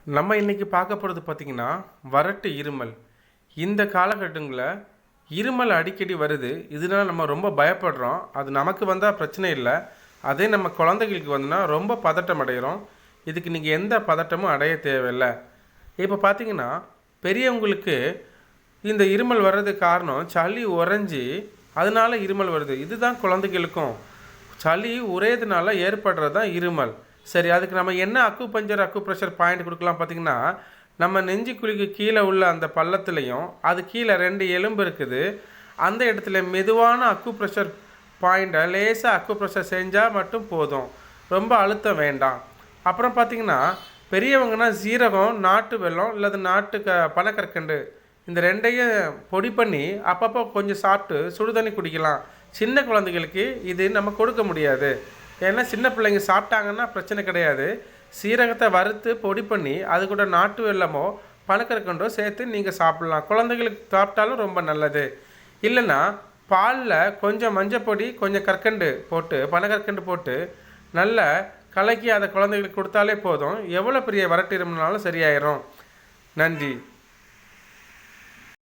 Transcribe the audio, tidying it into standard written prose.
நம்ம இன்னைக்கு பார்க்க போகிறது பார்த்திங்கன்னா வறட்டு இருமல். இந்த காலகட்டங்களில் இருமல் அடிக்கடி வருது. இதனால் நம்ம ரொம்ப பயப்படுறோம். அது நமக்கு வந்தால் பிரச்சனை இல்லை. அதே நம்ம குழந்தைகளுக்கு வந்துன்னா ரொம்ப பதட்டம் அடைகிறோம். இதுக்கு நீங்கள் எந்த பதட்டமும் அடைய தேவையில்லை. இப்போ பார்த்தீங்கன்னா பெரியவங்களுக்கு இந்த இருமல் வர்றதுக்கு காரணம் சளி உறைஞ்சி அதனால இருமல் வருது. இதுதான் குழந்தைகளுக்கும் சளி உறையதுனால ஏற்படுறது தான் இருமல். சரி, அதுக்கு நம்ம என்ன அக்கு ப்ரெஷர் பாயிண்ட் கொடுக்கலாம் பார்த்தீங்கன்னா, நம்ம நெஞ்சு குழிக்கு கீழே உள்ள அந்த பள்ளத்துலேயும் அது கீழே 2 எலும்பு இருக்குது. அந்த இடத்துல மெதுவான ப்ரெஷர் பாயிண்ட்டை லேசாக ப்ரெஷர் செஞ்சால் மட்டும் போதும். ரொம்ப அழுத்தம் வேண்டாம். அப்புறம் பார்த்திங்கன்னா பெரியவங்கன்னா சீரகம், நாட்டு வெல்லம் இல்லது பனக்கற்கண்டு இந்த 2யும் பொடி பண்ணி அப்பப்போ கொஞ்சம் சாப்பிட்டு சுடுதண்ணி குடிக்கலாம். சின்ன குழந்தைகளுக்கு இது நம்ம கொடுக்க முடியாது. ஏன்னா சின்ன பிள்ளைங்க சாப்பிட்டாங்கன்னா பிரச்சனை கிடையாது. சீரகத்தை வறுத்து பொடி பண்ணி அது கூட நாட்டு வெல்லமோ பனக்கற்கண்டோ சேர்த்து நீங்கள் சாப்பிட்லாம். குழந்தைகளுக்கு சாப்பிட்டாலும் ரொம்ப நல்லது. இல்லைன்னா பாலில் கொஞ்சம் மஞ்சப்பொடி, கொஞ்சம் கற்கண்டு போட்டு, பனக்கற்கண்டு போட்டு நல்லா கலக்கி அதை குழந்தைகளுக்கு கொடுத்தாலே போதும். எவ்வளோ பெரிய வறட்டு இருமல்னாலும் சரியாயிரும். நன்றி.